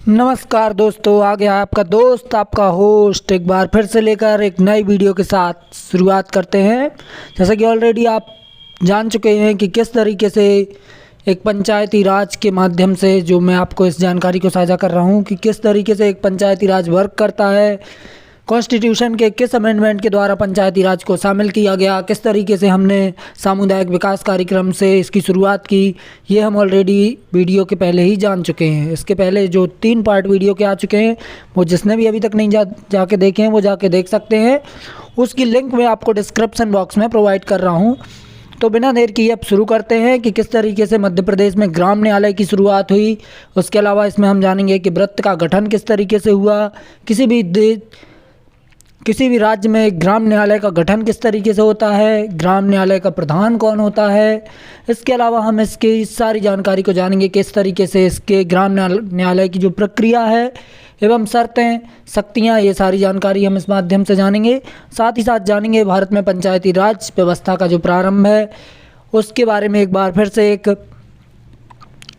नमस्कार दोस्तों, आ गया आपका दोस्त आपका होस्ट एक बार फिर से लेकर एक नई वीडियो के साथ शुरुआत करते हैं। जैसा कि ऑलरेडी आप जान चुके हैं कि किस तरीके से एक पंचायती राज के माध्यम से जो मैं आपको इस जानकारी को साझा कर रहा हूं कि किस तरीके से एक पंचायती राज वर्क करता है, कॉन्स्टिट्यूशन के किस अमेंडमेंट के द्वारा पंचायती राज को शामिल किया गया, किस तरीके से हमने सामुदायिक विकास कार्यक्रम से इसकी शुरुआत की, ये हम ऑलरेडी वीडियो के पहले ही जान चुके हैं। इसके पहले जो 3 पार्ट वीडियो के आ चुके हैं वो जिसने भी अभी तक नहीं जाके देखे हैं वो जाके देख सकते हैं। उसकी लिंक मैं आपको डिस्क्रिप्शन बॉक्स में प्रोवाइड कर रहा हूँ। तो बिना देर किए अब शुरू करते हैं कि किस तरीके से मध्य प्रदेश में ग्राम न्यायालय की शुरुआत हुई। उसके अलावा इसमें हम जानेंगे कि वृत्त का गठन किस तरीके से हुआ, किसी भी राज्य में ग्राम न्यायालय का गठन किस तरीके से होता है, ग्राम न्यायालय का प्रधान कौन होता है। इसके अलावा हम इसकी सारी जानकारी को जानेंगे किस तरीके से इसके ग्राम न्यायालय की जो प्रक्रिया है एवं शर्तें शक्तियाँ, ये सारी जानकारी हम इस माध्यम से जानेंगे। साथ ही साथ जानेंगे भारत में पंचायती राज व्यवस्था का जो प्रारंभ है उसके बारे में एक बार फिर से एक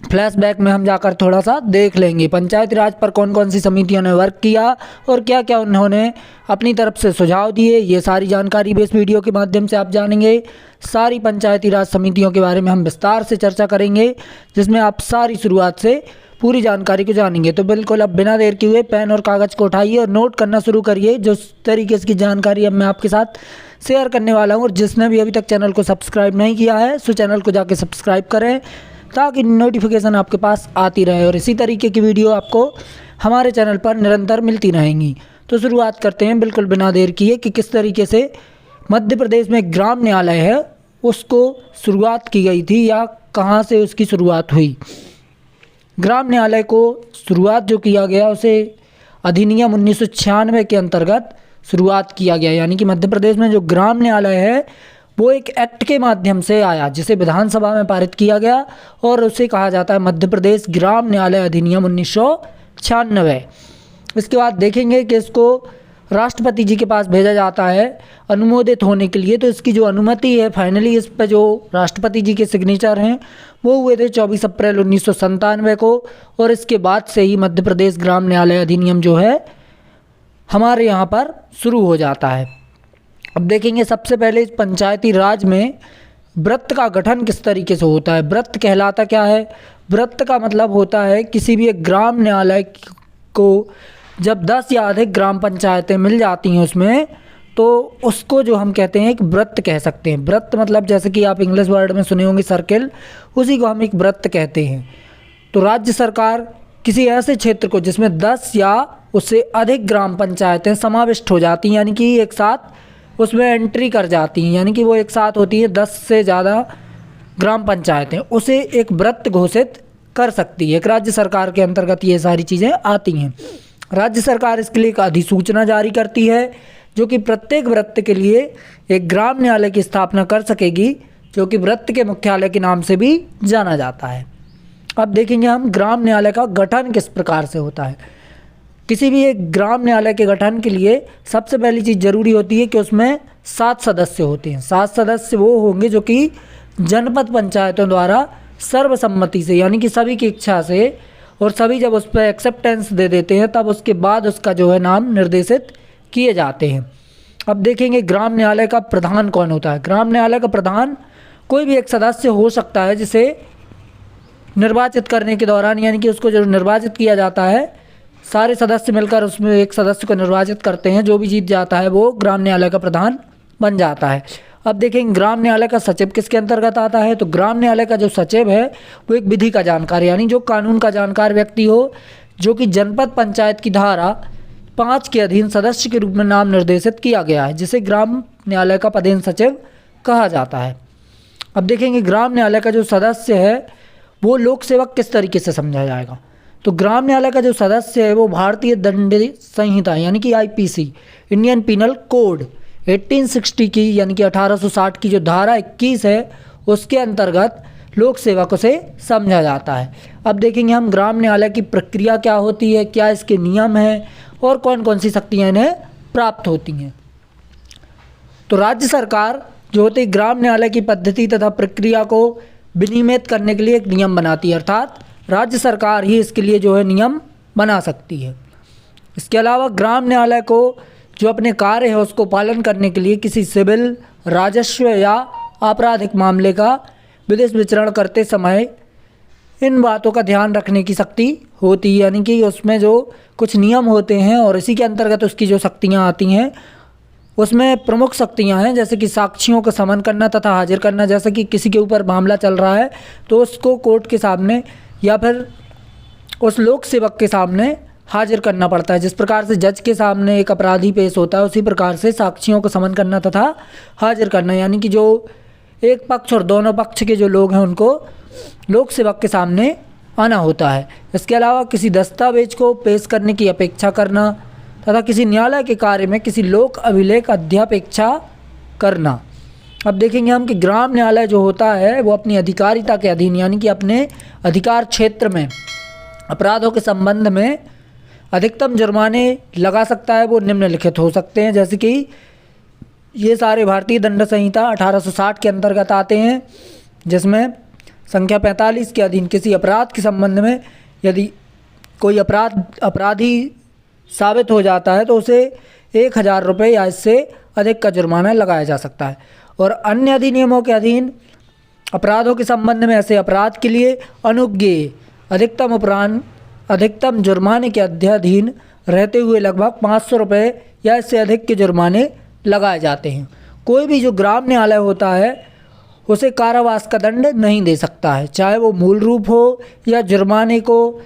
फ्लैशबैक में हम जाकर थोड़ा सा देख लेंगे। पंचायती राज पर कौन कौन सी समितियों ने वर्क किया और क्या क्या उन्होंने अपनी तरफ से सुझाव दिए, ये सारी जानकारी भी इस वीडियो के माध्यम से आप जानेंगे। सारी पंचायती राज समितियों के बारे में हम विस्तार से चर्चा करेंगे जिसमें आप सारी शुरुआत से पूरी जानकारी को जानेंगे। तो बिल्कुल अब बिना देर किए हुए पेन और कागज़ को उठाइए और नोट करना शुरू करिए जो तरीके की जानकारी अब मैं आपके साथ शेयर करने वाला हूँ। और जिसने भी अभी तक चैनल को सब्सक्राइब नहीं किया है सो चैनल को जाके सब्सक्राइब करें ताकि नोटिफिकेशन आपके पास आती रहे और इसी तरीके की वीडियो आपको हमारे चैनल पर निरंतर मिलती रहेंगी। तो शुरुआत करते हैं बिल्कुल बिना देर किए कि किस तरीके से मध्य प्रदेश में ग्राम न्यायालय है उसको शुरुआत की गई थी या कहाँ से उसकी शुरुआत हुई। ग्राम न्यायालय को शुरुआत जो किया गया उसे अधिनियम 1996 के अंतर्गत शुरुआत किया गया, यानी कि मध्य प्रदेश में जो ग्राम न्यायालय है वो एक एक्ट के माध्यम से आया जिसे विधानसभा में पारित किया गया और उसे कहा जाता है मध्य प्रदेश ग्राम न्यायालय अधिनियम 1996। इसके बाद देखेंगे कि इसको राष्ट्रपति जी के पास भेजा जाता है अनुमोदित होने के लिए। तो इसकी जो अनुमति है फाइनली इस पर जो राष्ट्रपति जी के सिग्नेचर हैं वो हुए थे 24 अप्रैल 1997 को और इसके बाद से ही मध्य प्रदेश ग्राम न्यायालय अधिनियम जो है हमारे यहाँ पर शुरू हो जाता है। अब देखेंगे सबसे पहले इस पंचायती राज में वृत्त का गठन किस तरीके से होता है। वृत्त कहलाता क्या है? वृत्त का मतलब होता है किसी भी एक ग्राम न्यायालय को जब 10 या अधिक ग्राम पंचायतें मिल जाती हैं उसमें तो उसको जो हम कहते हैं एक वृत्त कह सकते हैं। वृत्त मतलब जैसे कि आप इंग्लिश वर्ड में सुने होंगे सर्किल, उसी को हम एक वृत्त कहते हैं। तो राज्य सरकार किसी ऐसे क्षेत्र को जिसमें 10 या उससे अधिक ग्राम पंचायतें समाविष्ट हो जाती हैं, यानी कि एक साथ उसमें एंट्री कर जाती हैं, यानी कि वो एक साथ होती है 10 से ज़्यादा ग्राम पंचायतें, उसे एक वृत्त घोषित कर सकती है। एक राज्य सरकार के अंतर्गत ये सारी चीज़ें आती हैं। राज्य सरकार इसके लिए एक अधिसूचना जारी करती है जो कि प्रत्येक वृत्त के लिए एक ग्राम न्यायालय की स्थापना कर सकेगी जो कि वृत्त के मुख्यालय के नाम से भी जाना जाता है। अब देखेंगे हम ग्राम न्यायालय का गठन किस प्रकार से होता है। किसी भी एक ग्राम न्यायालय के गठन के लिए सबसे पहली चीज़ ज़रूरी होती है कि उसमें 7 सदस्य होते हैं। 7 सदस्य वो होंगे जो कि जनपद पंचायतों द्वारा सर्वसम्मति से, यानी कि सभी की इच्छा से, और सभी जब उस पर एक्सेप्टेंस दे देते हैं तब उसके बाद उसका जो है नाम निर्देशित किए जाते हैं। अब देखेंगे ग्राम न्यायालय का प्रधान कौन होता है। ग्राम न्यायालय का प्रधान कोई भी एक सदस्य हो सकता है जिसे निर्वाचित करने के दौरान, यानी कि उसको जो निर्वाचित किया जाता है सारे सदस्य मिलकर उसमें एक सदस्य को निर्वाचित करते हैं, जो भी जीत जाता है वो ग्राम न्यायालय का प्रधान बन जाता है। अब देखेंगे ग्राम न्यायालय का सचिव किसके अंतर्गत आता है। तो ग्राम न्यायालय का जो सचिव है वो एक विधि का जानकार, यानी जो कानून का जानकार व्यक्ति हो जो कि जनपद पंचायत की धारा 5 के अधीन सदस्य के रूप में नाम निर्देशित किया गया है, जिसे ग्राम न्यायालय का पदेन सचिव कहा जाता है। अब देखेंगे ग्राम न्यायालय का जो सदस्य है वो लोक सेवक किस तरीके से समझा जाएगा। तो ग्राम न्यायालय का जो सदस्य है वो भारतीय दंड संहिता यानी कि आईपीसी इंडियन पिनल कोड 1860 की, यानी कि 1860 की जो धारा 21 है उसके अंतर्गत लोक सेवकों से समझा जाता है। अब देखेंगे हम ग्राम न्यायालय की प्रक्रिया क्या होती है, क्या इसके नियम हैं और कौन कौन सी शक्तियाँ इन्हें प्राप्त होती हैं। तो राज्य सरकार जो होती है ग्राम न्यायालय की पद्धति तथा प्रक्रिया को विनियमित करने के लिए एक नियम बनाती है, अर्थात राज्य सरकार ही इसके लिए जो है नियम बना सकती है। इसके अलावा ग्राम न्यायालय को जो अपने कार्य है उसको पालन करने के लिए किसी सिविल, राजस्व या आपराधिक मामले का विदेश विचरण करते समय इन बातों का ध्यान रखने की शक्ति होती है, यानी कि उसमें जो कुछ नियम होते हैं और इसी के अंतर्गत उसकी जो शक्तियाँ आती हैं उसमें प्रमुख शक्तियाँ हैं, जैसे कि साक्षियों को समन करना तथा हाजिर करना। जैसे कि किसी के ऊपर मामला चल रहा है तो उसको कोर्ट के सामने या फिर उस लोक सेवक के सामने हाजिर करना पड़ता है। जिस प्रकार से जज के सामने एक अपराधी पेश होता है उसी प्रकार से साक्षियों को समन करना तथा हाजिर करना, यानी कि जो एक पक्ष और दोनों पक्ष के जो लोग हैं उनको लोक सेवक के सामने आना होता है। इसके अलावा किसी दस्तावेज को पेश करने की अपेक्षा करना तथा किसी न्यायालय के कार्य में किसी लोक अभिलेख अध्यापेक्षा करना। अब देखेंगे हम कि ग्राम न्यायालय जो होता है वो अपनी अधिकारिता के अधीन, यानी कि अपने अधिकार क्षेत्र में अपराधों के संबंध में अधिकतम जुर्माने लगा सकता है। वो निम्नलिखित हो सकते हैं, जैसे कि ये सारे भारतीय दंड संहिता 1860 के अंतर्गत आते हैं, जिसमें संख्या 45 के अधीन किसी अपराध के संबंध में यदि कोई अपराधी साबित हो जाता है तो उसे 1000 रुपये या इससे अधिक का जुर्माना लगाया जा सकता है। और अन्य अधिनियमों के अधीन अपराधों के संबंध में ऐसे अपराध के लिए अनुज्ञेय अधिकतम जुर्माने के अध्याधीन रहते हुए लगभग 500 रुपये या इससे अधिक के जुर्माने लगाए जाते हैं। कोई भी जो ग्राम न्यायालय होता है उसे कारावास का दंड नहीं दे सकता है, चाहे वो मूल रूप हो या जुर्माने को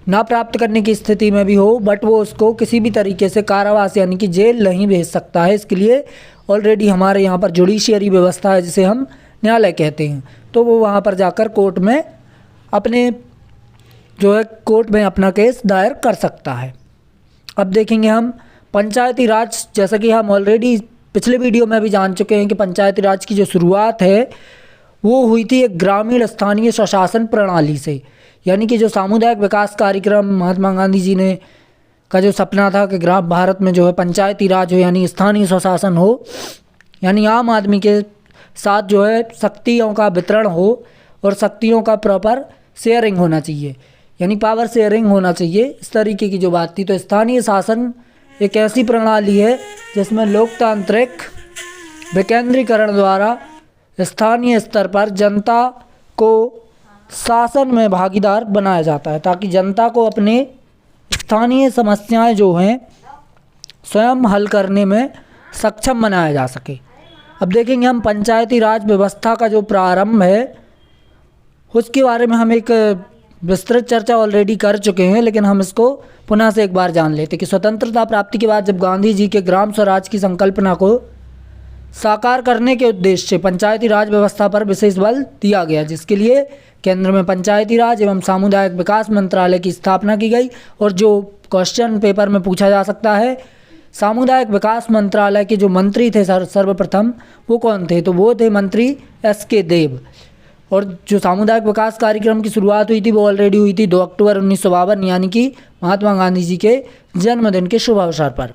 ना प्राप्त करने की स्थिति में भी हो, बट वो उसको किसी भी तरीके से कारावास यानी कि जेल नहीं भेज सकता है। इसके लिए ऑलरेडी हमारे यहाँ पर जुडिशियरी व्यवस्था है जिसे हम न्यायालय कहते हैं, तो वो वहाँ पर जाकर कोर्ट में अपना केस दायर कर सकता है। अब देखेंगे हम पंचायती राज, जैसा कि हम ऑलरेडी पिछले वीडियो में भी जान चुके हैं कि पंचायती राज की जो शुरुआत है वो हुई थी एक ग्रामीण स्थानीय स्वशासन प्रणाली से, यानी कि जो सामुदायिक विकास कार्यक्रम महात्मा गांधी जी ने का जो सपना था कि ग्राम भारत में जो है पंचायती राज हो यानी स्थानीय स्वशासन हो, यानी आम आदमी के साथ जो है शक्तियों का वितरण हो और शक्तियों का प्रॉपर शेयरिंग होना चाहिए, यानी पावर शेयरिंग होना चाहिए, इस तरीके की जो बात थी। तो स्थानीय शासन एक ऐसी प्रणाली है जिसमें लोकतांत्रिक विकेंद्रीकरण द्वारा स्थानीय स्तर पर जनता को शासन में भागीदार बनाया जाता है ताकि जनता को अपने स्थानीय समस्याएं जो हैं स्वयं हल करने में सक्षम बनाया जा सके। अब देखेंगे हम पंचायती राज व्यवस्था का जो प्रारंभ है उसके बारे में हम एक विस्तृत चर्चा ऑलरेडी कर चुके हैं, लेकिन हम इसको पुनः से एक बार जान लेते कि स्वतंत्रता प्राप्ति के बाद जब गांधी जी के ग्राम स्वराज की संकल्पना को साकार करने के उद्देश्य से पंचायती राज व्यवस्था पर विशेष बल दिया गया, जिसके लिए केंद्र में पंचायती राज एवं सामुदायिक विकास मंत्रालय की स्थापना की गई। और जो क्वेश्चन पेपर में पूछा जा सकता है, सामुदायिक विकास मंत्रालय के जो मंत्री थे सर्वप्रथम वो कौन थे, तो वो थे मंत्री S.K. देव। और जो सामुदायिक विकास कार्यक्रम की शुरुआत हुई थी वो ऑलरेडी हुई थी 2 अक्टूबर 1952 यानी कि महात्मा गांधी जी के जन्मदिन के शुभ अवसर पर।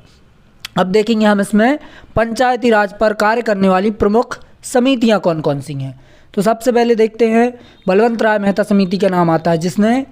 अब देखेंगे हम इसमें पंचायती राज पर कार्य करने वाली प्रमुख समितियां कौन कौन सी हैं। तो सबसे पहले देखते हैं बलवंत राय मेहता समिति का नाम आता है, जिसने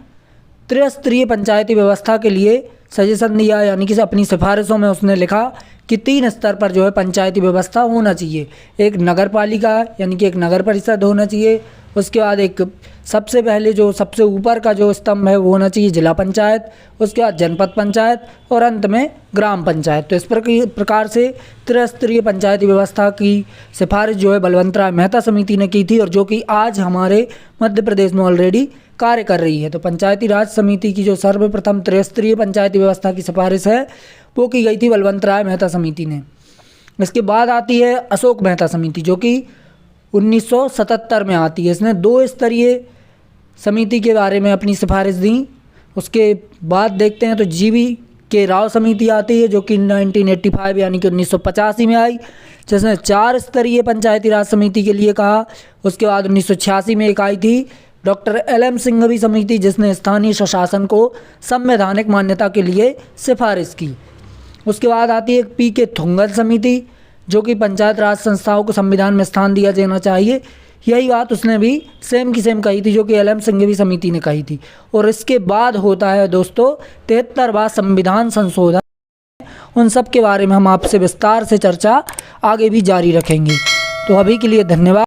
त्रिस्तरीय पंचायती व्यवस्था के लिए सजेशन दिया, यानी कि अपनी सिफारिशों में उसने लिखा कि 3 स्तर पर जो है पंचायती व्यवस्था होना चाहिए। एक नगर पालिका यानी कि एक नगर परिषद होना चाहिए, उसके बाद एक सबसे पहले जो सबसे ऊपर का जो स्तंभ है वो होना चाहिए जिला पंचायत, उसके बाद जनपद पंचायत और अंत में ग्राम पंचायत। तो इस प्रकार से त्रिस्तरीय पंचायती व्यवस्था की सिफारिश जो है बलवंत राय मेहता समिति ने की थी और जो कि आज हमारे मध्य प्रदेश में ऑलरेडी कार्य कर रही है। तो पंचायती राज समिति की जो सर्वप्रथम त्रिस्तरीय पंचायती व्यवस्था की सिफारिश है वो की गई थी बलवंत राय मेहता समिति ने। इसके बाद आती है अशोक मेहता समिति जो कि 1977 में आती है। इसने 2 स्तरीय समिति के बारे में अपनी सिफारिश दी। उसके बाद देखते हैं तो GV राव समिति आती है जो कि 1985 यानी कि 1985 में आई, जिसने 4 स्तरीय पंचायती राज समिति के लिए कहा। उसके बाद 1986 में एक आई थी डॉक्टर LM सिंघवी समिति जिसने स्थानीय स्वशासन को संवैधानिक मान्यता के लिए सिफारिश की। उसके बाद आती है PK थुंगल समिति जो कि पंचायत राज संस्थाओं को संविधान में स्थान दिया जाना चाहिए, यही बात उसने भी सेम की सेम कही थी, जो कि एल.एम. संघवी समिति ने कही थी। और इसके बाद होता है दोस्तों 73वां संविधान संशोधन। उन सब के बारे में हम आपसे विस्तार से चर्चा आगे भी जारी रखेंगे। तो अभी के लिए धन्यवाद।